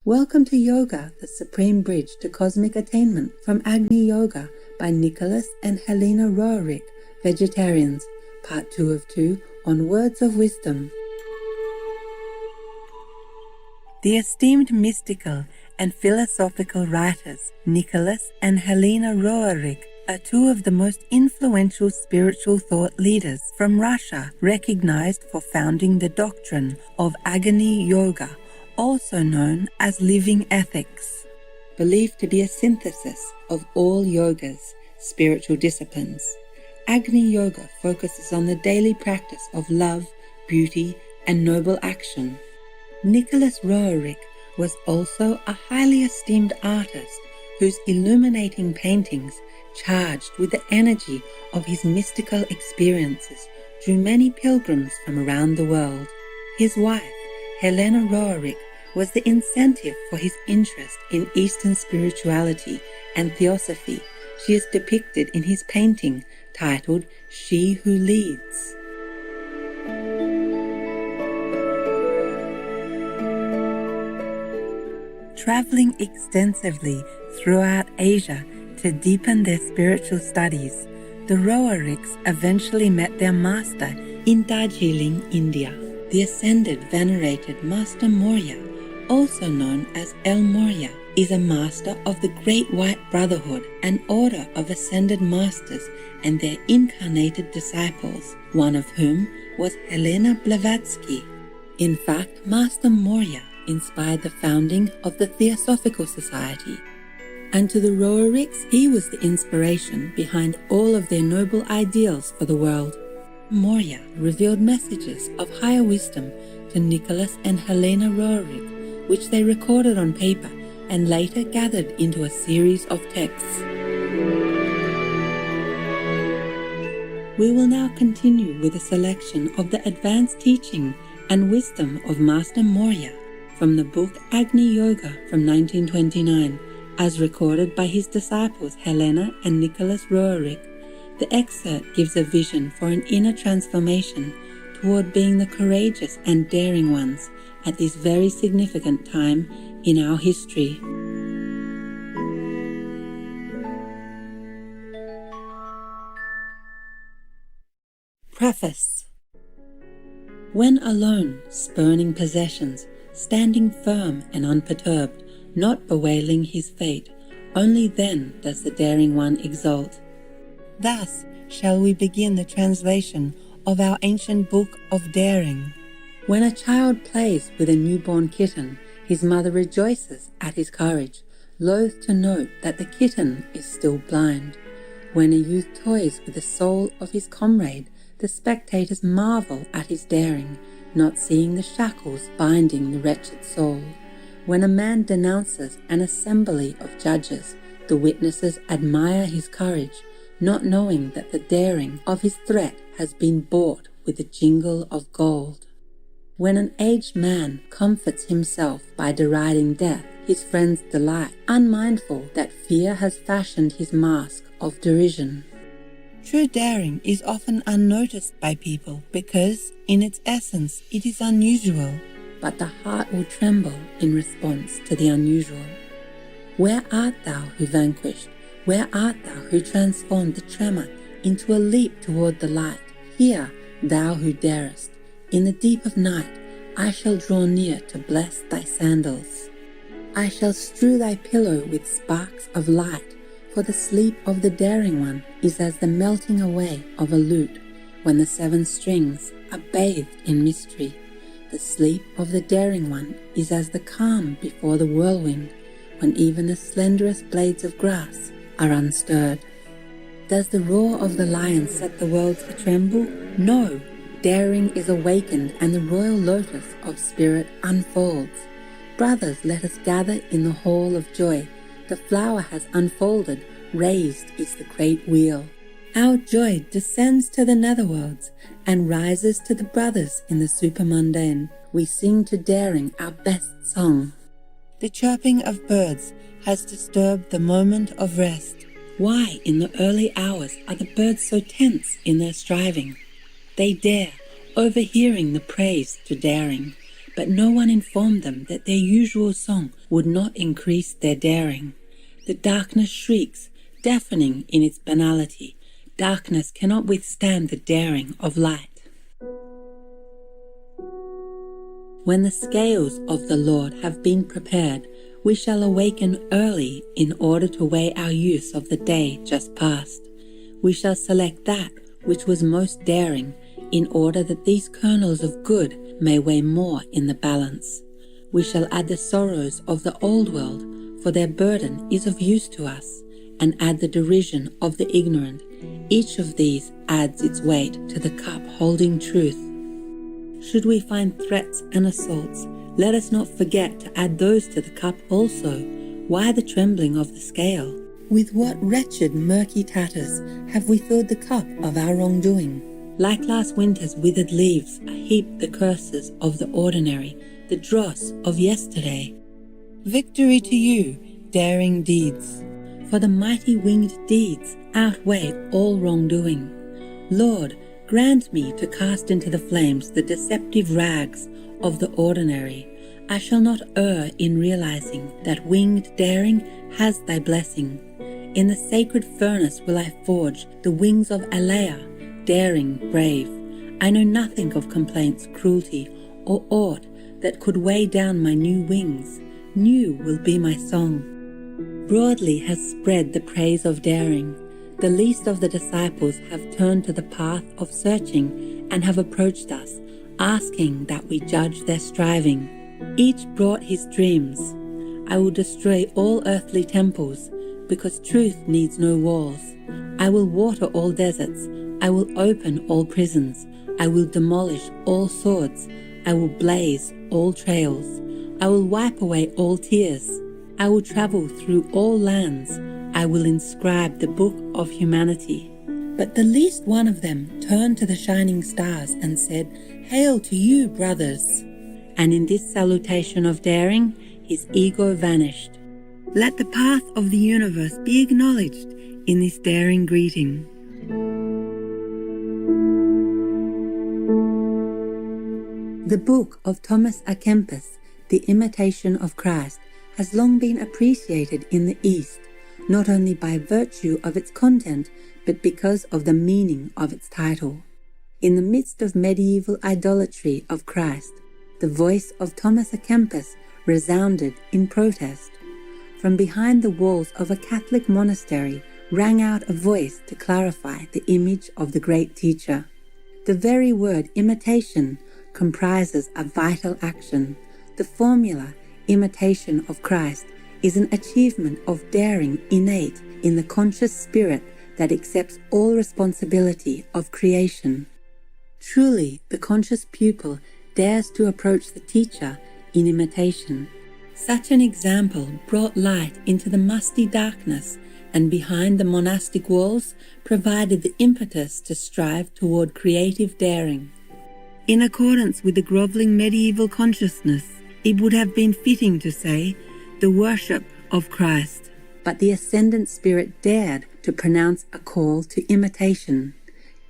Welcome to Yoga, the Supreme Bridge to Cosmic Attainment from Agni Yoga by Nicholas and Helena Roerich, Vegetarians, Part 2 of 2 on Words of Wisdom. The esteemed mystical and philosophical writers Nicholas and Helena Roerich are two of the most influential spiritual thought leaders from Russia, recognized for founding the doctrine of Agni Yoga, also known as living ethics. Believed to be a synthesis of all yogas, spiritual disciplines, Agni Yoga focuses on the daily practice of love, beauty, and noble action. Nicholas Roerich was also a highly esteemed artist whose illuminating paintings, charged with the energy of his mystical experiences, drew many pilgrims from around the world. His wife, Helena Roerich, was the incentive for his interest in Eastern spirituality and theosophy. She is depicted in his painting titled She Who Leads. Traveling extensively throughout Asia to deepen their spiritual studies, the Roerichs eventually met their master in Darjeeling, India. The ascended venerated Master Morya, also known as El Morya, is a master of the Great White Brotherhood, an order of ascended masters and their incarnated disciples, one of whom was Helena Blavatsky. In fact, Master Morya inspired the founding of the Theosophical Society, and to the Roerichs he was the inspiration behind all of their noble ideals for the world. Morya revealed messages of higher wisdom to Nicholas and Helena Roerich, which they recorded on paper and later gathered into a series of texts. We will now continue with a selection of the advanced teaching and wisdom of Master Morya from the book Agni Yoga from 1929, as recorded by his disciples Helena and Nicholas Roerich. The excerpt gives a vision for an inner transformation toward being the courageous and daring ones at this very significant time in our history. Preface. When alone, spurning possessions, standing firm and unperturbed, not bewailing his fate, only then does the daring one exult. Thus shall we begin the translation of our ancient book of daring. When a child plays with a newborn kitten, his mother rejoices at his courage, loath to note that the kitten is still blind. When a youth toys with the soul of his comrade, the spectators marvel at his daring, not seeing the shackles binding the wretched soul. When a man denounces an assembly of judges, the witnesses admire his courage, not knowing that the daring of his threat has been bought with a jingle of gold. When an aged man comforts himself by deriding death, his friends delight, unmindful that fear has fashioned his mask of derision. True daring is often unnoticed by people because, in its essence, it is unusual, but the heart will tremble in response to the unusual. Where art thou who vanquished? Where art thou who transformed the tremor into a leap toward the light? Here, thou who darest, in the deep of night, I shall draw near to bless thy sandals. I shall strew thy pillow with sparks of light, for the sleep of the daring one is as the melting away of a lute when the 7 strings are bathed in mystery. The sleep of the daring one is as the calm before the whirlwind, when even the slenderest blades of grass are unstirred. Does the roar of the lion set the worlds a-tremble? No! Daring is awakened and the royal lotus of spirit unfolds. Brothers, let us gather in the hall of joy. The flower has unfolded, raised is the great wheel. Our joy descends to the netherworlds and rises to the brothers in the supermundane. We sing to daring our best song. The chirping of birds has disturbed the moment of rest. Why in the early hours are the birds so tense in their striving? They dare, overhearing the praise to daring, but no one informed them that their usual song would not increase their daring. The darkness shrieks, deafening in its banality. Darkness cannot withstand the daring of light. When the scales of the Lord have been prepared, we shall awaken early in order to weigh our use of the day just past. We shall select that which was most daring, in order that these kernels of good may weigh more in the balance. We shall add the sorrows of the old world, for their burden is of use to us, and add the derision of the ignorant. Each of these adds its weight to the cup holding truth. Should we find threats and assaults, let us not forget to add those to the cup also. Why the trembling of the scale? With what wretched murky tatters have we filled the cup of our wrongdoing? Like last winter's withered leaves are heaped the curses of the ordinary, the dross of yesterday. Victory to you, daring deeds, for the mighty winged deeds outweigh all wrongdoing. Lord, grant me to cast into the flames the deceptive rags of the ordinary. I shall not err in realizing that winged daring has thy blessing. In the sacred furnace will I forge the wings of Alea, daring, brave. I know nothing of complaints, cruelty, or aught that could weigh down my new wings. New will be my song. Broadly has spread the praise of daring. The least of the disciples have turned to the path of searching and have approached us, asking that we judge their striving. Each brought his dreams. I will destroy all earthly temples, because truth needs no walls. I will water all deserts. I will open all prisons. I will demolish all swords. I will blaze all trails. I will wipe away all tears. I will travel through all lands. I will inscribe the book of humanity. But the least one of them turned to the shining stars and said, "Hail to you, brothers!" And in this salutation of daring, his ego vanished. Let the path of the universe be acknowledged in this daring greeting. The book of Thomas à Kempis, The Imitation of Christ, has long been appreciated in the East, not only by virtue of its content, but because of the meaning of its title. In the midst of medieval idolatry of Christ, the voice of Thomas à Kempis resounded in protest. From behind the walls of a Catholic monastery rang out a voice to clarify the image of the great teacher. The very word imitation comprises a vital action. The formula, imitation of Christ, is an achievement of daring innate in the conscious spirit that accepts all responsibility of creation. Truly, the conscious pupil dares to approach the teacher in imitation. Such an example brought light into the musty darkness, and behind the monastic walls provided the impetus to strive toward creative daring. In accordance with the groveling medieval consciousness, it would have been fitting to say, the worship of Christ. But the ascendant spirit dared to pronounce a call to imitation.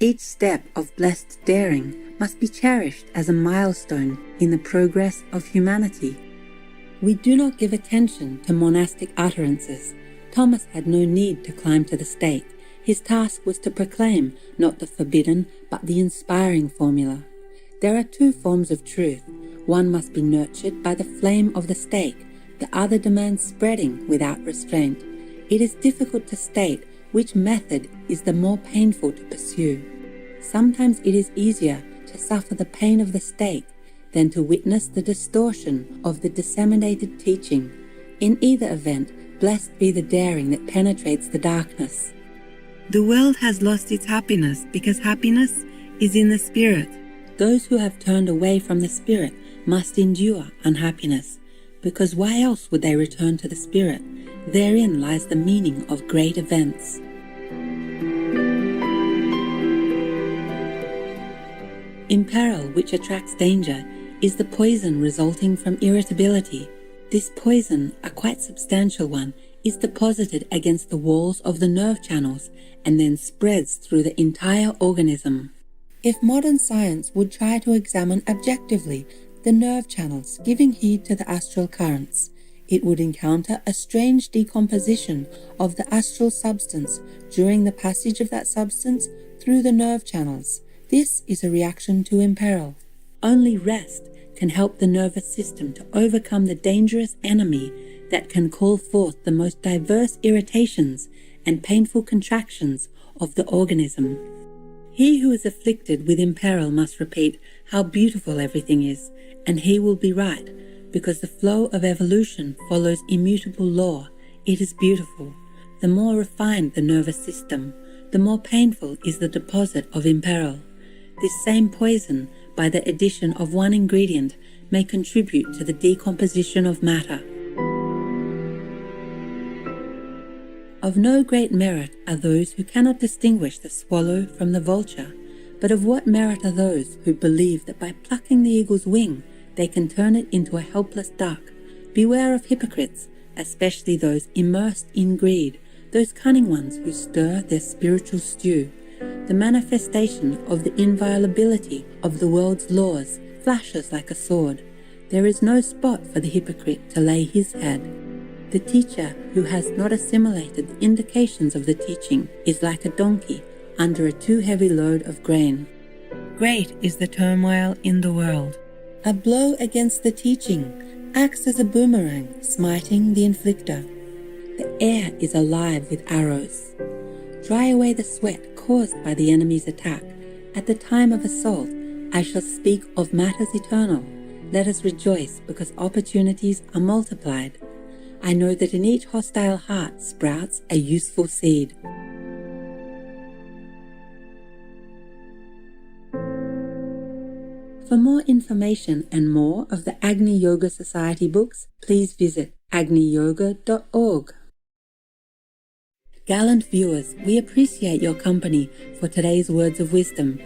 Each step of blessed daring must be cherished as a milestone in the progress of humanity. We do not give attention to monastic utterances. Thomas had no need to climb to the stake. His task was to proclaim not the forbidden, but the inspiring formula. There are two forms of truth. One must be nurtured by the flame of the stake. The other demands spreading without restraint. It is difficult to state which method is the more painful to pursue. Sometimes it is easier to suffer the pain of the stake than to witness the distortion of the disseminated teaching. In either event, blessed be the daring that penetrates the darkness. The world has lost its happiness because happiness is in the spirit. Those who have turned away from the spirit must endure unhappiness, because why else would they return to the spirit? Therein lies the meaning of great events. In peril which attracts danger is the poison resulting from irritability. This poison, a quite substantial one, is deposited against the walls of the nerve channels and then spreads through the entire organism. If modern science would try to examine objectively the nerve channels giving heed to the astral currents. It would encounter a strange decomposition of the astral substance during the passage of that substance through the nerve channels. This is a reaction to imperil. Only rest can help the nervous system to overcome the dangerous enemy that can call forth the most diverse irritations and painful contractions of the organism. He who is afflicted with imperil must repeat how beautiful everything is, and he will be right, because the flow of evolution follows immutable law. It is beautiful. The more refined the nervous system, the more painful is the deposit of imperil. This same poison, by the addition of one ingredient, may contribute to the decomposition of matter. Of no great merit are those who cannot distinguish the swallow from the vulture, but of what merit are those who believe that by plucking the eagle's wing they can turn it into a helpless duck? Beware of hypocrites, especially those immersed in greed, those cunning ones who stir their spiritual stew. The manifestation of the inviolability of the world's laws flashes like a sword. There is no spot for the hypocrite to lay his head. The teacher who has not assimilated the indications of the teaching is like a donkey under a too heavy load of grain. Great is the turmoil in the world. A blow against the teaching acts as a boomerang, smiting the inflictor. The air is alive with arrows. Dry away the sweat caused by the enemy's attack. At the time of assault, I shall speak of matters eternal. Let us rejoice because opportunities are multiplied. I know that in each hostile heart sprouts a useful seed. For more information and more of the Agni Yoga Society books, please visit agniyoga.org. Gallant viewers, we appreciate your company for today's words of wisdom.